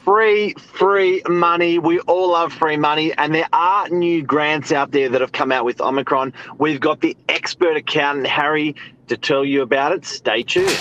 Free money. We all love free money. And there are new grants out there that have come out with Omicron. We've got the expert accountant, Harry, to tell you about it. Stay tuned.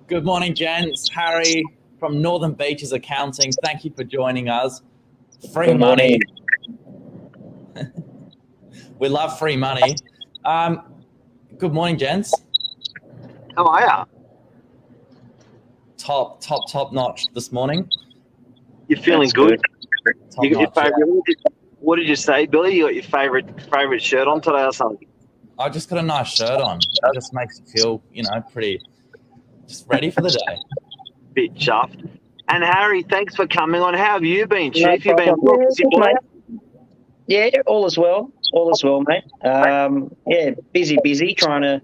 Good morning, gents. Harry from Northern Beaches Accounting. Thank you for joining us. Free money. We love free money. Good morning, gents. How are you? Top notch this morning. You're feeling good? Top notch, yeah. What did you say, Billy? You got your favorite shirt on today or something? I just got a nice shirt on. It just makes you feel, pretty just ready for the day. Bit chuffed. And Harry, thanks for coming on. How have you been, Chief? No You've been Yeah, all is well. All is well, mate. Busy trying to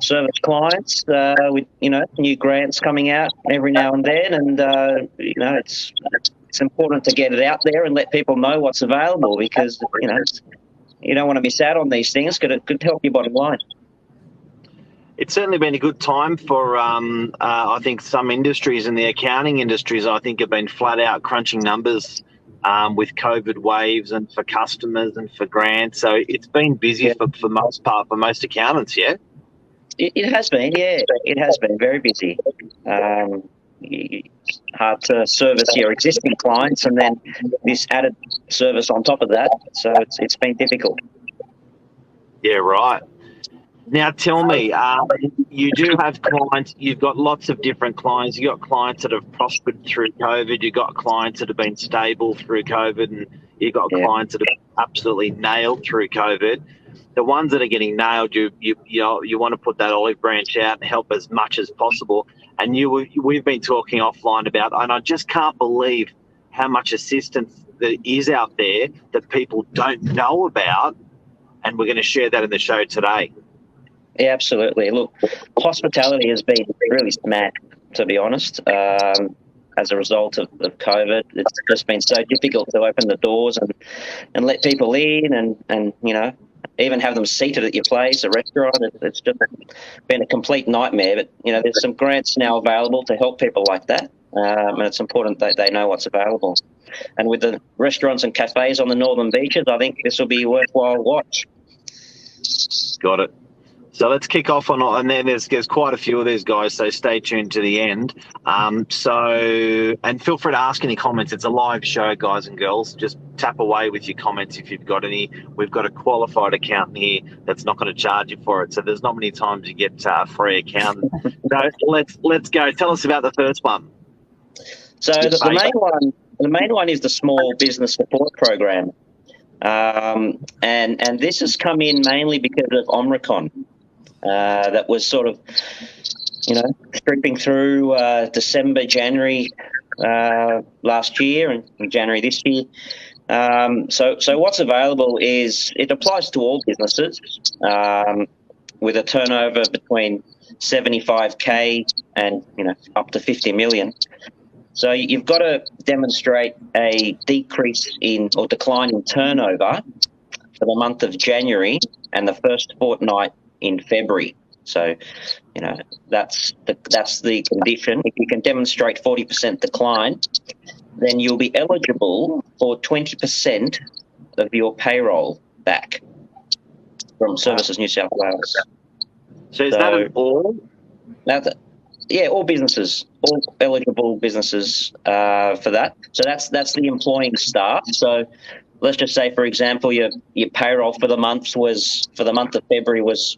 service clients with new grants coming out every now and then, and it's important to get it out there and let people know what's available because you don't want to miss out on these things. Could help your bottom line. It's certainly been a good time for, I think, some industries, and the accounting industries, I think, have been flat out crunching numbers with COVID waves and for customers and for grants. So it's been busy for most part, for most accountants, yeah? It has been, yeah. It has been very busy. Hard to service your existing clients and then this added service on top of that. So it's been difficult. Yeah, right. Now, tell me, you do have clients, you've got lots of different clients. You've got clients that have prospered through COVID. You've got clients that have been stable through COVID, and you've got clients that have absolutely nailed through COVID. The ones that are getting nailed, you want to put that olive branch out and help as much as possible. And we've been talking offline about, and I just can't believe how much assistance that is out there that people don't know about, and we're going to share that in the show today. Yeah, absolutely. Look, hospitality has been really smashed, to be honest, as a result of COVID. It's just been so difficult to open the doors and let people in and even have them seated at your place, a restaurant. It's just been a complete nightmare. But, there's some grants now available to help people like that. And it's important that they know what's available. And with the restaurants and cafes on the Northern Beaches, I think this will be a worthwhile watch. Got it. So let's kick off on, and then there's quite a few of these guys, so stay tuned to the end. And feel free to ask any comments. It's a live show, guys and girls. Just tap away with your comments if you've got any. We've got a qualified accountant here that's not going to charge you for it. So there's not many times you get a free accountant. So let's go. Tell us about the first one. So the main one is the Small Business Support Program, and this has come in mainly because of Omicron. That was sort of, stripping through December, January last year and January this year. So what's available is it applies to all businesses with a turnover between 75K and up to 50 million. So you've got to demonstrate a decrease in or decline in turnover for the month of January and the first fortnight in February. So, that's the condition. If you can demonstrate 40% decline, then you'll be eligible for 20% of your payroll back from Services New South Wales. So is that an all? All businesses, all eligible businesses for that. So that's the employing staff. So let's just say, for example, your payroll for the month of February was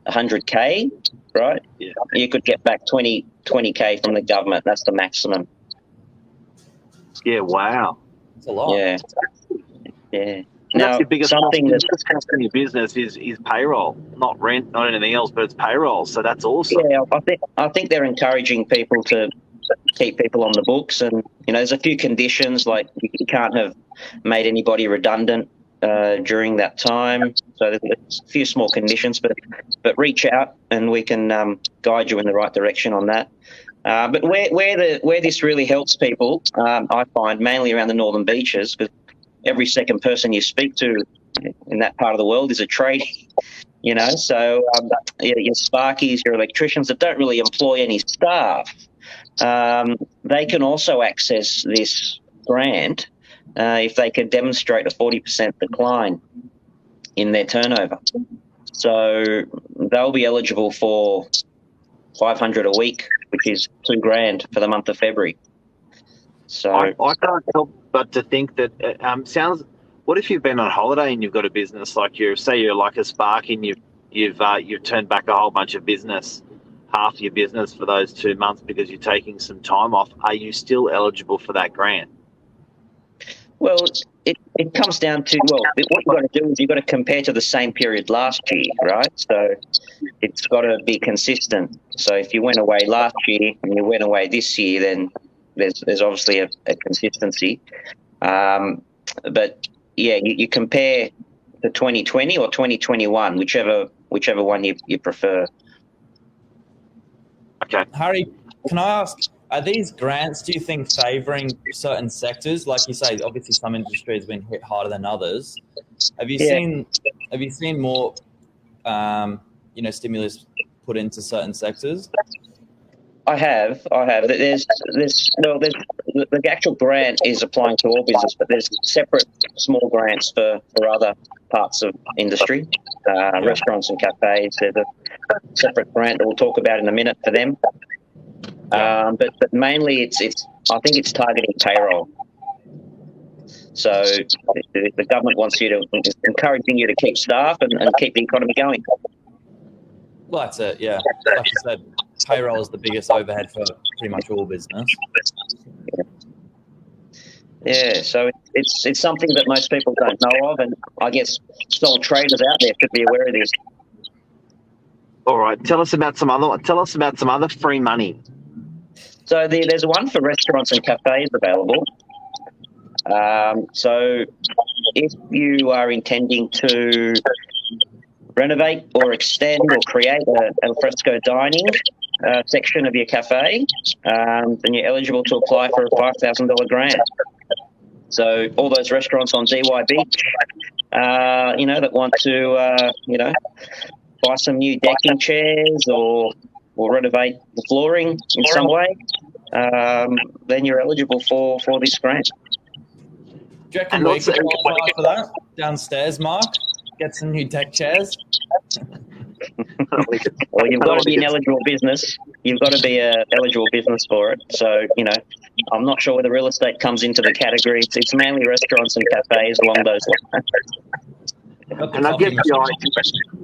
100K, right? Yeah. You could get back 20K from the government. That's the maximum. Yeah, wow. That's a lot. Yeah. Now, that's the biggest cost in your business is payroll, not rent, not anything else, but it's payroll. So that's awesome. Yeah, I think they're encouraging people to keep people on the books, and there's a few conditions like you can't have made anybody redundant during that time. So there's a few small conditions, but reach out and we can guide you in the right direction on that. But where this really helps people, I find mainly around the Northern Beaches, because every second person you speak to in that part of the world is a tradie. So your sparkies, your electricians that don't really employ any staff, they can also access this grant if they can demonstrate a 40% decline in their turnover. So they'll be eligible for $500 a week, which is $2,000 for the month of February. So I can't help but to think that sounds. What if you've been on holiday and you've got a business like you're like a Sparky and you've turned back a whole bunch of business, half your business for those 2 months because you're taking some time off? Are you still eligible for that grant? Well, it comes down to, what you've got to do is you've got to compare to the same period last year, right? So it's got to be consistent. So if you went away last year and you went away this year, then there's obviously a consistency. But yeah, you compare to 2020 or 2021, whichever one you prefer. Okay. Harry, can I ask, are these grants, do you think, favouring certain sectors? Like you say, obviously some industries have been hit harder than others. Have you seen more stimulus put into certain sectors? I have. The actual grant is applying to all business, but there's separate small grants for other parts of industry, restaurants and cafes. There's a separate grant that we'll talk about in a minute for them. But mainly it's I think it's targeting payroll. So the government wants you to encouraging you to keep staff and keep the economy going. Well, that's it, yeah. Like you said, payroll is the biggest overhead for pretty much all business. Yeah, so it's something that most people don't know of, and I guess sole traders out there should be aware of this. All right, tell us about some other free money. So there's one for restaurants and cafes available. So if you are intending to renovate or extend or create an al fresco dining section of your cafe, then you're eligible to apply for a $5,000 grant. So all those restaurants on DY Beach, that want to, buy some new decking chairs or renovate the flooring in some way, then you're eligible for this grant. Do you reckon we could apply for that downstairs, Mark? Get some new deck chairs? Well, you've got to be an eligible business. You've got to be an eligible business for it. So, I'm not sure whether real estate comes into the category. It's mainly restaurants and cafes along those lines. And I guess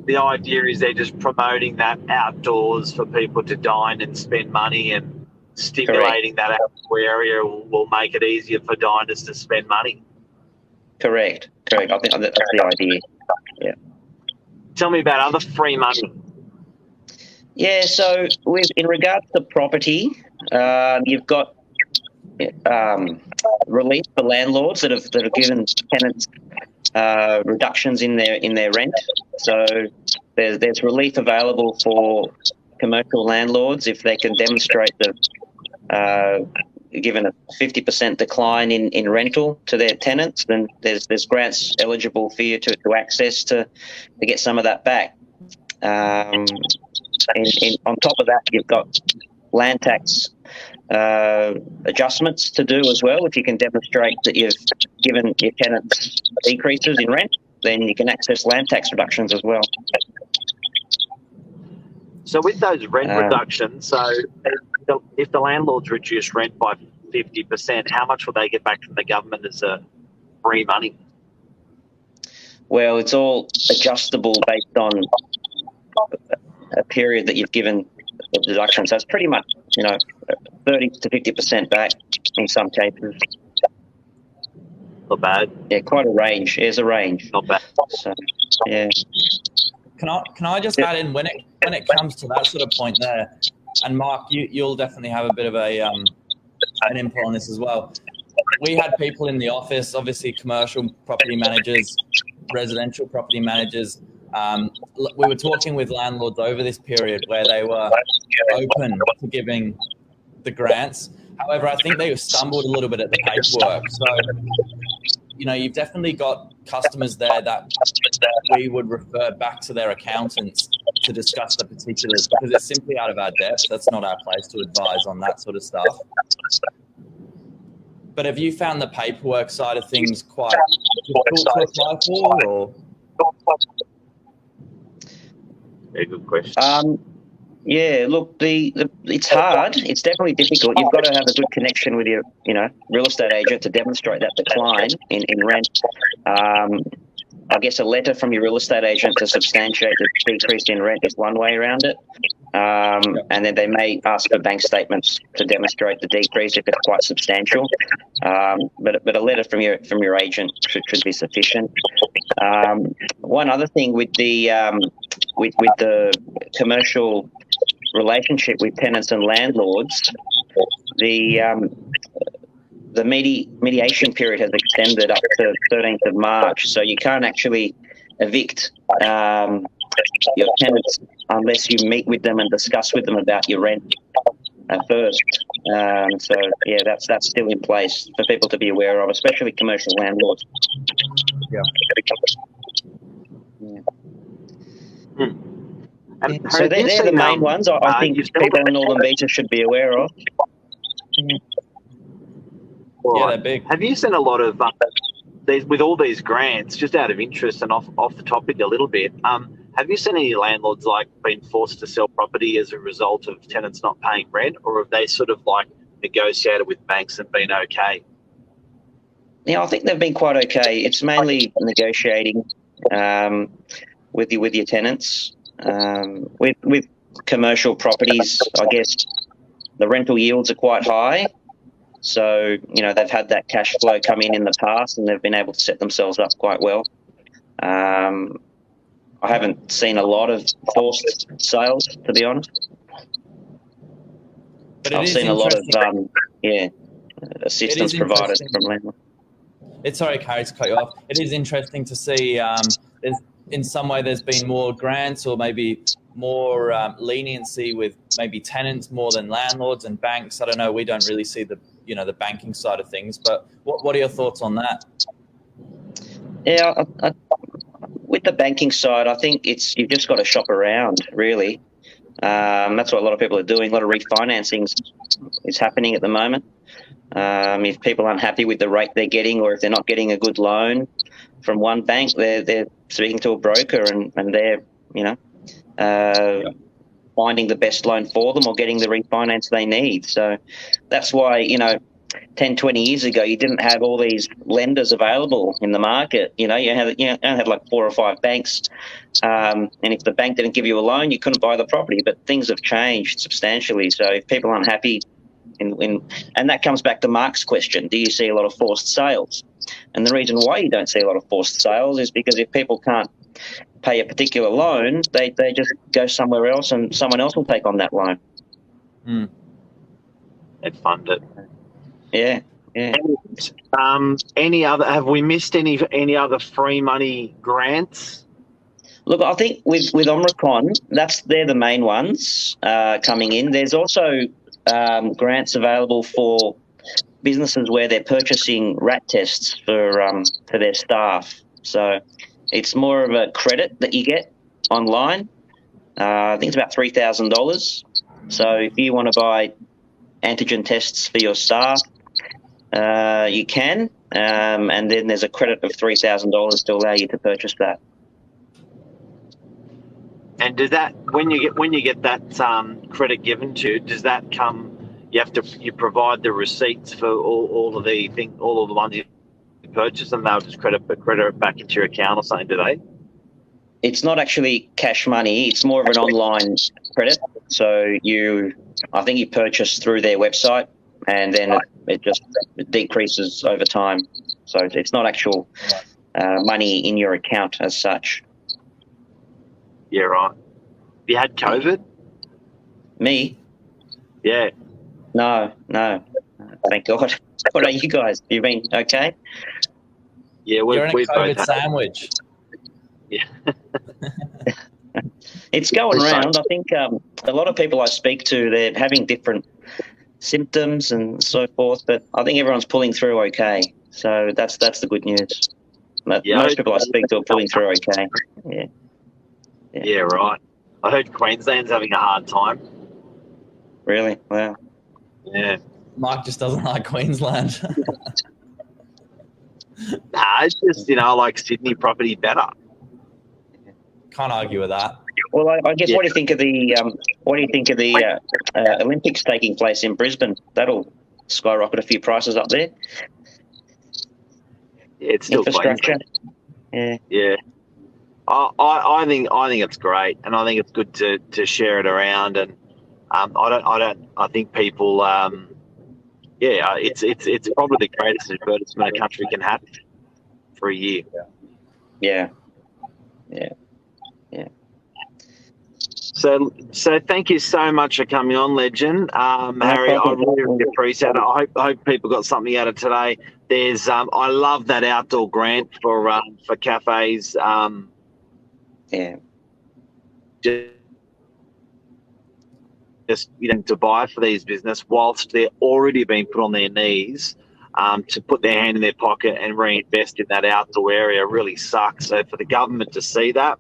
the idea is they're just promoting that outdoors for people to dine and spend money, and stimulating that outdoor area will make it easier for diners to spend money. Correct. I think that's the idea. Yeah. Tell me about other free money. Yeah, so in regards to property, you've got relief for landlords that have given tenants reductions in their rent. So there's relief available for commercial landlords if they can demonstrate that given a 50% decline in rental to their tenants, then there's grants eligible for you to access to get some of that back. And on top of that, you've got land tax adjustments to do as well. If you can demonstrate that you've given your tenants decreases in rent, then you can access land tax reductions as well. So with those rent reductions, so if the landlords reduce rent by 50%, how much will they get back from the government as free money? Well, it's all adjustable based on a period that you've given the deduction. So it's pretty much, 30 to 50% back in some cases. Not bad. Yeah, quite a range. There's a range. Not bad. So, yeah. Can I just add in when it comes to that sort of point there, and Mark, you'll definitely have a bit of an input on this as well. we had people in the office, obviously commercial property managers, residential property managers. We were talking with landlords over this period where they were open to giving the grants. However, I think they stumbled a little bit at the paperwork. So, you've definitely got customers there that we would refer back to their accountants to discuss the particulars, because it's simply out of our depth. That's not our place to advise on that sort of stuff. But have you found the paperwork side of things quite difficult to apply for? Or? Very good question. Yeah, look, it's hard. It's definitely difficult. You've got to have a good connection with your, real estate agent to demonstrate that decline in rent. I guess a letter from your real estate agent to substantiate the decrease in rent is one way around it. And then they may ask for bank statements to demonstrate the decrease if it's quite substantial. But a letter from your agent should be sufficient. One other thing with the commercial relationship with tenants and landlords, the mediation period has extended up to 13th of March, so you can't actually evict your tenants unless you meet with them and discuss with them about your rent first. So yeah, that's still in place for people to be aware of, especially commercial landlords. Yeah. So they're the main ones I think people in Northern Beaches should be aware of. Yeah, they're big. Have you seen a lot of with all these grants, just out of interest and off the topic a little bit, have you seen any landlords being forced to sell property as a result of tenants not paying rent, or have they sort of negotiated with banks and been okay? Yeah, I think they've been quite okay. It's mainly negotiating with your tenants. With commercial properties, I guess the rental yields are quite high. So, they've had that cash flow come in the past and they've been able to set themselves up quite well. I haven't seen a lot of forced sales, to be honest. But I've seen a lot of, assistance provided from landlords. It's sorry, Carrie, to cut you off. It is interesting to see in some way there's been more grants or maybe more leniency with maybe tenants more than landlords and banks. I don't know. We don't really see the banking side of things, but what are your thoughts on that? Yeah, with the banking side, I think you've just got to shop around, really. That's what a lot of people are doing. A lot of refinancing is happening at the moment. If people aren't happy with the rate they're getting, or if they're not getting a good loan from one bank, they're speaking to a broker and they're finding the best loan for them or getting the refinance they need. So that's why 10, 20 years ago you didn't have all these lenders available in the market. You had like 4 or 5 banks, and if the bank didn't give you a loan, you couldn't buy the property. But things have changed substantially. So if people aren't happy and that comes back to Mark's question, do you see a lot of forced sales? And the reason why you don't see a lot of forced sales is because if people can't pay a particular loan, they just go somewhere else and someone else will take on that loan. And fund it. Yeah. Have we missed any other free money grants? Look, I think with Omicron, they're the main ones coming in. There's also grants available for businesses where they're purchasing rat tests for their staff. So it's more of a credit that you get online. I think it's about $3,000. So if you want to buy antigen tests for your staff, you can, and then there's a credit of $3,000 to allow you to purchase that. And does that, when you get that credit given to you, does that come? You provide the receipts for all of the ones you purchase, and they'll just credit it back into your account or something, do they? It's not actually cash money. It's more of an online credit. So I think you purchase through their website, and then it decreases over time. So it's not actual money in your account as such. Yeah, right. Have you had COVID? Me? Yeah. No. Thank God. What about you guys? You been okay? Yeah, You're in a we've COVID both had. sandwich. Yeah. It's going Sorry. around. I think a lot of people I speak to, they're having different symptoms and so forth, but I think everyone's pulling through okay. So that's the good news. Yeah, Most people I speak to are pulling through okay. Yeah. Yeah, right. I heard Queensland's having a hard time. Really? Wow. Yeah. Mike just doesn't like Queensland. Nah, it's just, like Sydney property better. Can't argue with that. Well, I guess Yeah. what do you think of the Olympics taking place in Brisbane? That'll skyrocket a few prices up there. Yeah, it's still Infrastructure. Queensland. Yeah. Yeah. I think it's great, and I think it's good to share it around. And I think people, it's probably the greatest advertisement a country can have for a year. Yeah. So thank you so much for coming on, Legend. Harry, I problem. really appreciate it. I hope people got something out of today. There's I love that outdoor grant for cafes. Yeah. Just to buy for these business whilst they're already being put on their knees. To put their hand in their pocket and reinvest in that outdoor area really sucks. So for the government to see that,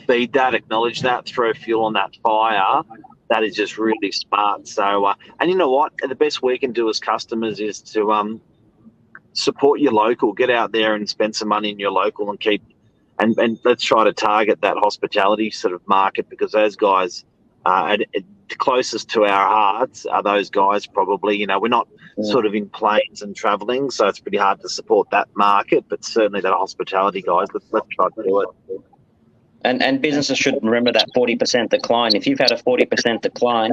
feed that, acknowledge that, throw fuel on that fire, that is just really smart. So, and you know what? The best we can do as customers is to support your local. Get out there and spend some money in your local and let's try to target that hospitality sort of market, because those guys the closest to our hearts are those guys probably. We're not sort of in planes and travelling, so it's pretty hard to support that market, but certainly that hospitality guys, let's try to do it. And businesses should remember that 40% decline. If you've had a 40% decline,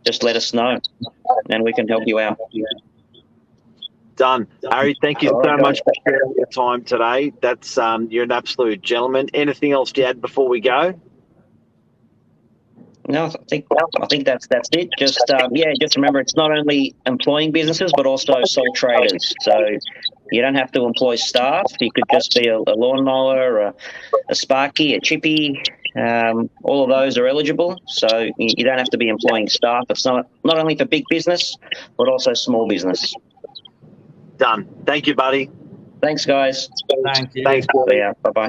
just let us know, and we can help you out. Done. Harry, thank you so much for sharing your time today. That's you're an absolute gentleman. Anything else to add before we go? No, I think that's it. Just remember, it's not only employing businesses but also sole traders. So you don't have to employ staff. You could just be a lawnmower, a sparky, a chippy. All of those are eligible. So you don't have to be employing staff. It's not only for big business but also small business. Done. Thank you, buddy. Thanks, guys. Thank you. Thanks, Yeah. Bye bye.